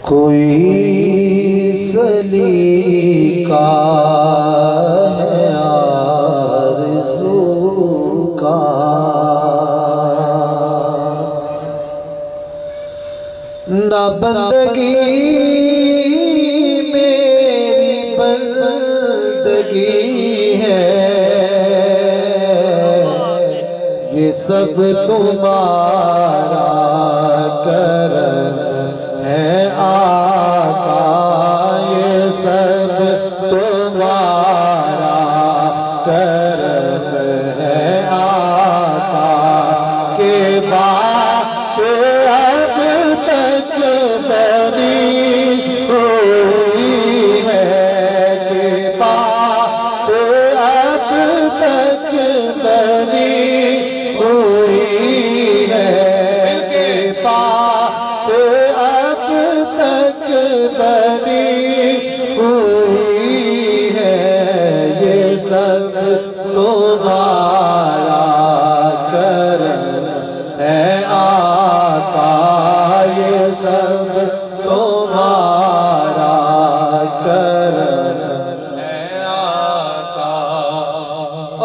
कोई सलीका है आरज़ू का, ना बंदगी मेरी बंदगी है, ये सब तुम्हारा करम है आका, ये सब तुम्हारा करम है आका, के बात अब तक बनी हुई है, के बात अब तक बनी हुई है, के बात अब तक बनी हुई है, ये सब तुम्हारा करम है आका, ये सब तुम्हारा करम है आका।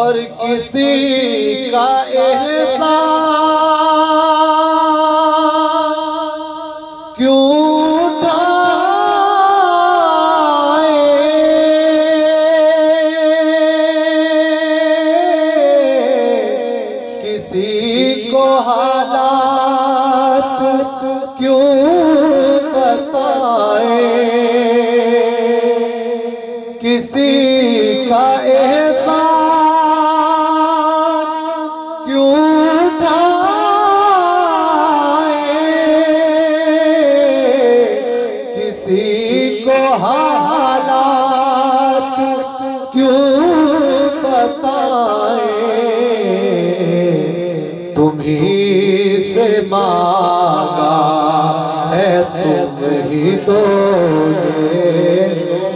और किसी का एहसान क्यों उठाए, किसी को हालात क्यों बताए, किसी का एहसान क्यों उठाए, किसी को हालात क्यों बताए, तुम्हीं से मांगा है तुम ही दोगे,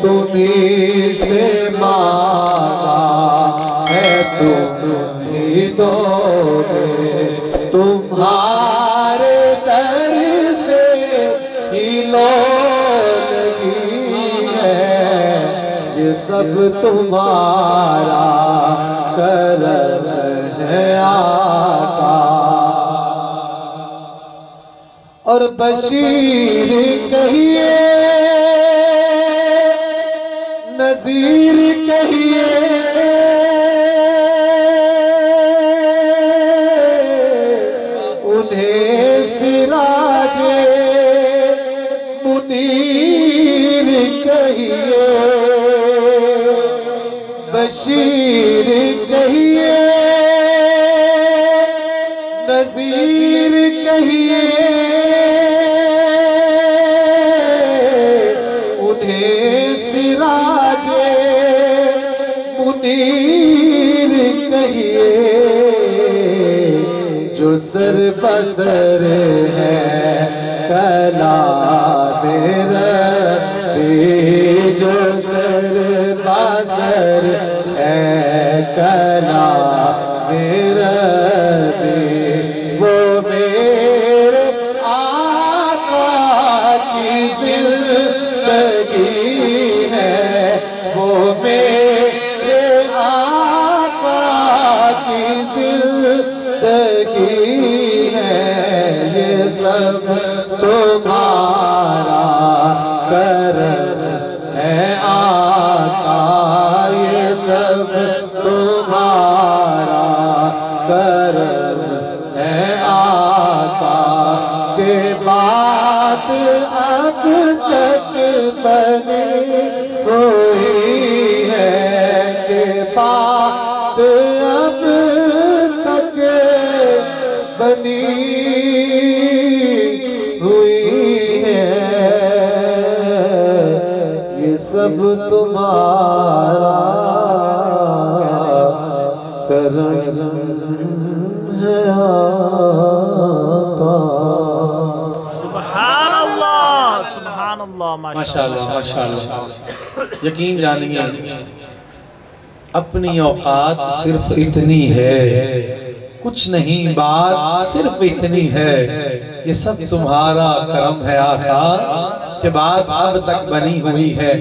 तुम्हीं से मांगा है तुम ही दोगे, तुम्हारे दर से ही लगी है, ये सब तुम्हारा करम है आका। और बशीर कहिए नज़ीर कहिए, उन्हें सिराजे मुनीर कहिए, बशीर कहिए नज़ीर कहिए, उन्हें सिराजे मुनीर कहिए, जो सर बसर है कलामे रब्बी, जो सर बसर है कलामे रब्बी, वो मेरे आका की जिंदगी है, वो मेरे आका की जिंदगी है, ये सब तुम्हारा करम है आका, ये सब तुम्हारा करम है आका, के बात अब तक बनी हुई है, के बात अब तक बनी हुई है, ये सब तुम्हारा करम है आका। सुभान अल्लाह, सुभान अल्लाह, माशाअल्लाह माशाअल्लाह। यकीन जानिए अपनी औकात सिर्फ इतनी है, कुछ नहीं बात सिर्फ इतनी है, ये सब तुम्हारा करम है आका, कि बात अब तक बनी हुई है